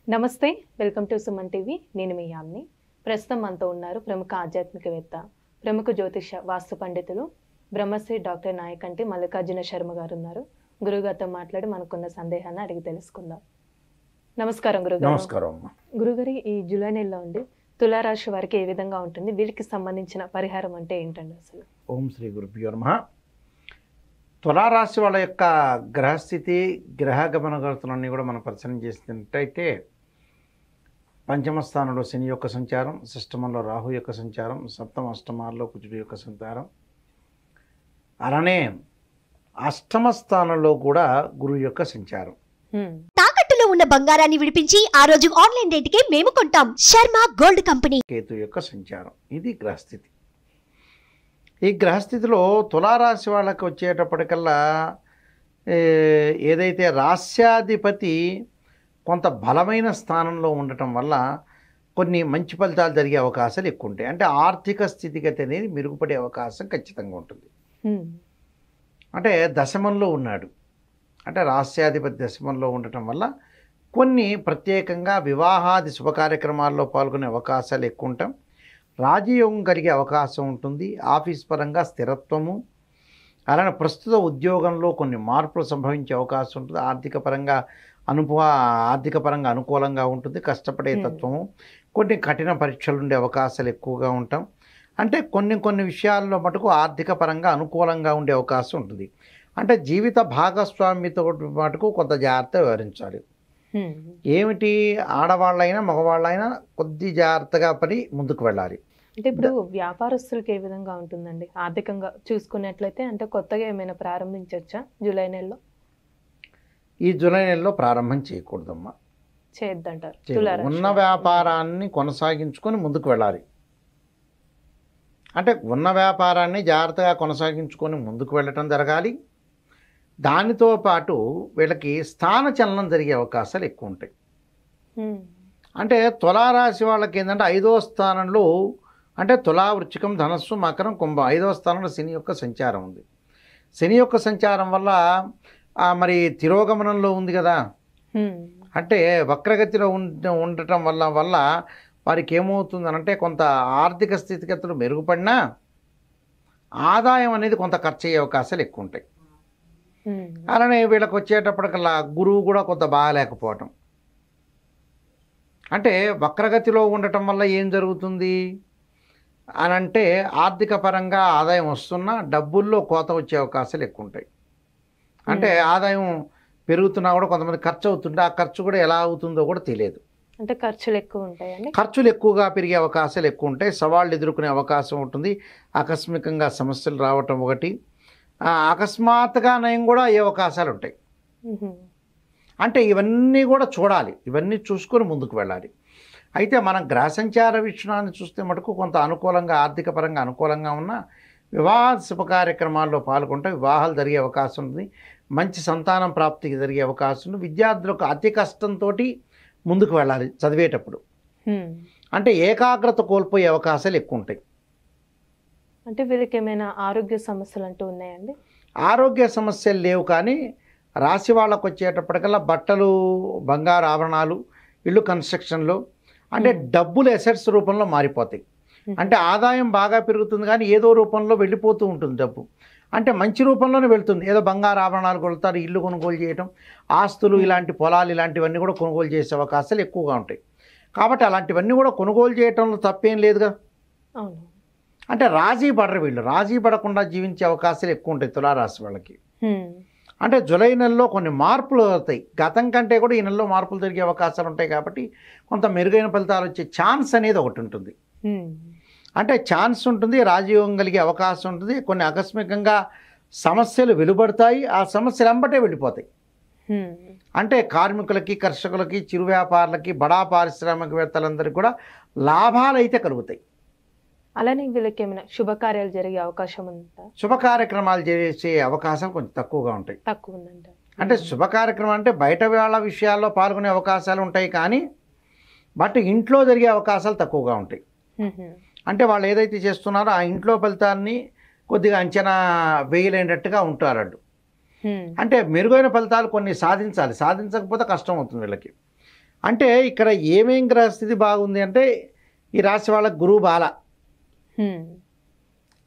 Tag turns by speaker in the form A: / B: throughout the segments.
A: నమస్తే, welcome to Suman TV. నేను మీ యామ్ని. ప్రస్తుతం మనతో ఉన్నారు ప్రముఖ ఆధ్యాత్మికవేత్త, ప్రముఖ జ్యోతిష వాస్తు పండితులు బ్రహ్మశ్రీ డాక్టర్ నాయకంటి మల్లికార్జున శర్మ గారు ఉన్నారు. గురుగారితో మాట్లాడి మనకున్న సందేహాన్ని అడిగి తెలుసుకుందాం. నమస్కారం గురుగారు.
B: నమస్కారం.
A: గురుగారి, ఈ జూలై నెలలో ఉండి తులారాశి వారికి ఏ విధంగా ఉంటుంది? వీరికి సంబంధించిన పరిహారం అంటే ఏంటండి అసలు?
B: ఓం శ్రీ గురుభ్యో నమః. తులారాశి వాళ్ళ యొక్క గ్రహస్థితి, గ్రహ గమనగతులన్నీ కూడా మనం పరిశీలన చేసినట్టయితే పంచమ స్థానంలో శని యొక్క సంచారం, షష్టమంలో రాహు యొక్క సంచారం, సప్తమ అష్టమాల్లో కుజుడు యొక్క సంచారం, అలానే అష్టమ స్థానంలో కూడా గురువు యొక్క సంచారం.
C: తాకట్టులో ఉన్న బంగారాన్ని విడిపించి ఆ రోజు ఆన్లైన్ రేటుకే మేము కొంటాం. Sharma gold company.
B: కేతు యొక్క సంచారం. ఇది గ్రహస్థితి. ఈ గ్రహస్థితిలో తులారాశి వాళ్ళకి వచ్చేటప్పటికల్లా ఏదైతే రాస్యాధిపతి కొంత బలమైన స్థానంలో ఉండటం వల్ల కొన్ని మంచి ఫలితాలు జరిగే అవకాశాలు ఎక్కువ ఉంటాయి. అంటే ఆర్థిక స్థితిగతి అనేది మెరుగుపడే అవకాశం ఖచ్చితంగా ఉంటుంది. అంటే దశమంలో ఉన్నాడు, అంటే రాస్యాధిపతి దశమంలో ఉండటం వల్ల కొన్ని ప్రత్యేకంగా వివాహాది శుభ కార్యక్రమాల్లో పాల్గొనే అవకాశాలు ఎక్కువ ఉంటాం. రాజయోగం కలిగే అవకాశం ఉంటుంది. ఆఫీస్ పరంగా స్థిరత్వము, అలానే ప్రస్తుత ఉద్యోగంలో కొన్ని మార్పులు సంభవించే అవకాశం ఉంటుంది. ఆర్థిక పరంగా అనుకూలంగా ఉంటుంది. కష్టపడే తత్వము, కొన్ని కఠిన పరీక్షలు ఉండే అవకాశాలు ఎక్కువగా ఉంటాం. అంటే కొన్ని విషయాల్లో మటుకు ఆర్థిక పరంగా అనుకూలంగా ఉండే అవకాశం ఉంటుంది. అంటే జీవిత భాగస్వామితో మటుకు కొంత జాగ్రత్త వివరించాలి. ఏమిటి, ఆడవాళ్ళైనా మగవాళ్ళైనా కొద్ది జాగ్రత్తగా పడి ముందుకు వెళ్ళాలి.
A: అంటే ఇప్పుడు వ్యాపారస్తులకు ఏ విధంగా ఉంటుందండి ఆర్థికంగా చూసుకున్నట్లయితే? అంటే కొత్తగా ఏమైనా ప్రారంభించవచ్చా జూలై నెలలో?
B: ఈ జూలై నెలలో ప్రారంభం చేయకూడదమ్మా,
A: చేయొద్దంటారు.
B: ఉన్న వ్యాపారాన్ని కొనసాగించుకొని ముందుకు వెళ్ళాలి. అంటే ఉన్న వ్యాపారాన్ని జాగ్రత్తగా కొనసాగించుకొని ముందుకు వెళ్ళటం జరగాలి. దానితో పాటు వీళ్ళకి స్థానచలనం జరిగే అవకాశాలు ఎక్కువ ఉంటాయి. అంటే తులారాశి వాళ్ళకి ఏంటంటే 5వ స్థానంలో, అంటే తులా, వృశ్చికం, ధనస్సు, మకరం, కుంభం 5వ స్థానంలో శని యొక్క సంచారం ఉంది. శని యొక్క సంచారం వల్ల మరి తిరోగమనంలో ఉంది కదా, అంటే వక్రగతిలో ఉండటం వల్ల వారికి ఏమవుతుందనంటే కొంత ఆర్థిక స్థితిగతులు మెరుగుపడినా ఆదాయం అనేది కొంత ఖర్చు అయ్యే అవకాశాలు ఎక్కువ ఉంటాయి. అలానే వీళ్ళకి వచ్చేటప్పటికల్లా గురువు కూడా కొంత బాగాలేకపోవటం, అంటే వక్రగతిలో ఉండటం వల్ల ఏం జరుగుతుంది అని అంటే ఆర్థిక పరంగా ఆదాయం వస్తున్నా డబ్బుల్లో కోత వచ్చే అవకాశాలు ఎక్కువ ఉంటాయి. అంటే ఆదాయం పెరుగుతున్నా కూడా కొంతమంది ఖర్చు అవుతుంటే ఆ ఖర్చు కూడా ఎలా అవుతుందో కూడా తెలియదు.
A: అంటే ఖర్చులు ఎక్కువ ఉంటాయండి.
B: ఖర్చులు ఎక్కువగా పెరిగే అవకాశాలు ఎక్కువ ఉంటాయి. సవాళ్ళు ఎదుర్కొనే అవకాశం ఉంటుంది. ఆకస్మికంగా సమస్యలు రావటం ఒకటి, అకస్మాత్తుగా నయం కూడా అయ్యే అవకాశాలు ఉంటాయి. అంటే ఇవన్నీ కూడా చూడాలి, ఇవన్నీ చూసుకొని ముందుకు వెళ్ళాలి. అయితే మనం గ్రహ సంచార విషయాన్ని చూస్తే మటుకు కొంత అనుకూలంగా, ఆర్థిక పరంగా అనుకూలంగా ఉన్న వివాహ శుభ కార్యక్రమాల్లో పాల్గొంటే వివాహాలు జరిగే అవకాశం ఉంది. మంచి సంతానం ప్రాప్తికి జరిగే అవకాశం ఉంది. విద్యార్థులకు అతి కష్టంతో ముందుకు వెళ్ళాలి చదివేటప్పుడు. అంటే ఏకాగ్రత కోల్పోయే అవకాశాలు ఎక్కువ ఉంటాయి.
A: అంటే వీళ్ళకి ఏమైనా ఆరోగ్య సమస్యలు అంటూ ఉన్నాయండి?
B: ఆరోగ్య సమస్యలు లేవు, కానీ రాశి వాళ్ళకు వచ్చేటప్పటికల్లా బట్టలు, బంగారు ఆభరణాలు, ఇల్లు కన్స్ట్రక్షన్లో అంటే డబ్బులు ఎసెట్స్ రూపంలో మారిపోతాయి. అంటే ఆదాయం బాగా పెరుగుతుంది కానీ ఏదో రూపంలో వెళ్ళిపోతూ ఉంటుంది డబ్బు. అంటే మంచి రూపంలోనే వెళ్తుంది. ఏదో బంగారు ఆభరణాలు కొలుతారు, ఇల్లు కొనుగోలు చేయటం, ఆస్తులు, ఇలాంటి పొలాలు ఇలాంటివన్నీ కూడా కొనుగోలు చేసే అవకాశాలు ఎక్కువగా ఉంటాయి. కాబట్టి అలాంటివన్నీ కూడా కొనుగోలు చేయటంలో తప్పేం లేదుగా.
A: అవును.
B: అంటే రాజీ పడరు వీళ్ళు, రాజీ పడకుండా జీవించే అవకాశాలు ఎక్కువ ఉంటాయి తులారాశి వాళ్ళకి. అంటే జూలై నెలలో కొన్ని మార్పులు అవుతాయి. గతం కంటే కూడా ఈ నెలలో మార్పులు జరిగే అవకాశాలు ఉంటాయి. కాబట్టి కొంత మెరుగైన ఫలితాలు వచ్చే ఛాన్స్ అనేది ఒకటి ఉంటుంది. అంటే ఛాన్స్ ఉంటుంది, రాజయోగం కలిగే అవకాశం ఉంటుంది. కొన్ని ఆకస్మికంగా సమస్యలు వెలువడతాయి, ఆ సమస్యలు వెంబటే వెళ్ళిపోతాయి. అంటే కార్మికులకి, కర్షకులకి, చిరు వ్యాపారులకి, బడా పారిశ్రామికవేత్తలందరికీ కూడా లాభాలు అయితే కలుగుతాయి.
A: అలానే వీళ్ళకి ఏమైనా శుభకార్యాలు జరిగే అవకాశం ఉందా?
B: శుభ కార్యక్రమాలు చేసే అవకాశం కొంచెం తక్కువగా ఉంటాయి.
A: తక్కువ ఉందంట.
B: అంటే శుభ కార్యక్రమం అంటే బయట వాళ్ళ విషయాల్లో పాల్గొనే అవకాశాలు ఉంటాయి, కానీ బట్ ఇంట్లో జరిగే అవకాశాలు తక్కువగా ఉంటాయి. అంటే వాళ్ళు ఏదైతే చేస్తున్నారో ఆ ఇంట్లో ఫలితాన్ని కొద్దిగా అంచనా వేయలేనట్టుగా ఉంటారు వాళ్ళు. అంటే మెరుగైన ఫలితాలు కొన్ని సాధించాలి, సాధించకపోతే కష్టం అవుతుంది వీళ్ళకి. అంటే ఇక్కడ ఏమేం గ్రహస్థితి బాగుంది అంటే ఈ రాశి వాళ్ళకి గురువు బాల,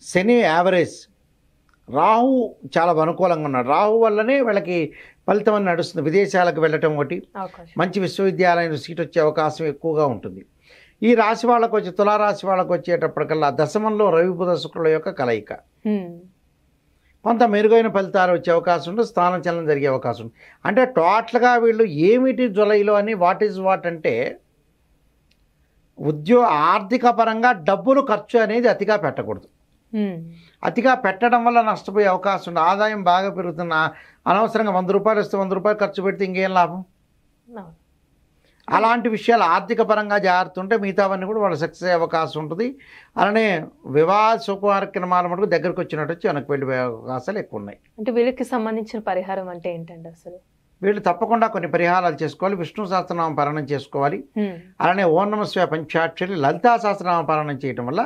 B: శని యావరేజ్, రాహు చాలా అనుకూలంగా ఉన్నాడు. రాహు వల్లనే వీళ్ళకి ఫలితం అని నడుస్తుంది. విదేశాలకు వెళ్ళటం ఒకటి, మంచి విశ్వవిద్యాలయం సీట్ వచ్చే అవకాశం ఎక్కువగా ఉంటుంది. ఈ రాశి వాళ్ళకు వచ్చి తులారాశి వాళ్ళకు వచ్చేటప్పటికల్లా దశమంలో రవి బుధ శుక్రుల యొక్క కలయిక, కొంత మెరుగైన ఫలితాలు వచ్చే అవకాశం ఉంటుంది. స్థానం చలనం జరిగే అవకాశం ఉంది. అంటే టోటల్గా వీళ్ళు ఏమిటి జులైలో అని వాట్ ఈజ్ వాట్ అంటే ఆర్థిక పరంగా డబ్బులు ఖర్చు అనేది అతిగా పెట్టకూడదు. అతిగా పెట్టడం వల్ల నష్టపోయే అవకాశం ఉంది. ఆదాయం బాగా పెరుగుతున్న అనవసరంగా 100 రూపాయలు వస్తే 100 రూపాయలు ఖర్చు పెడితే ఇంకేం లాభం? అలాంటి విషయాలు ఆర్థిక పరంగా జాగ్రత్త ఉంటే మిగతావన్నీ కూడా వాళ్ళు సక్సెస్ అయ్యే అవకాశం ఉంటుంది. అలానే వివాహ శుభ కార్యక్రమాల మటుకు దగ్గరకు వచ్చినట్టు వచ్చి వెనక్కి వెళ్ళిపోయే అవకాశాలు ఎక్కువ ఉన్నాయి.
A: అంటే వీళ్ళకి సంబంధించిన పరిహారం అంటే ఏంటండి అసలు?
B: వీళ్ళు తప్పకుండా కొన్ని పరిహారాలు చేసుకోవాలి. విష్ణు సహస్రనామ పారాయణం చేసుకోవాలి. అలానే ఓం నమః శివాయ పంచాక్షరి లలితా సహస్రనామ పారాయణం చేయటం వల్ల,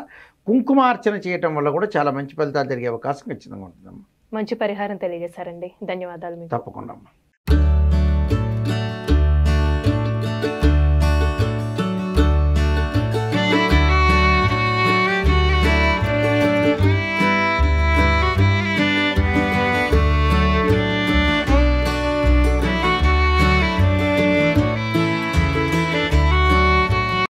B: కుంకుమార్చన చేయటం వల్ల కూడా చాలా మంచి ఫలితాలు జరిగే అవకాశం ఖచ్చితంగా ఉంటుందమ్మా.
A: మంచి పరిహారం తెలియజేశారండి. ధన్యవాదాలు మీకు.
B: తప్పకుండా అమ్మా.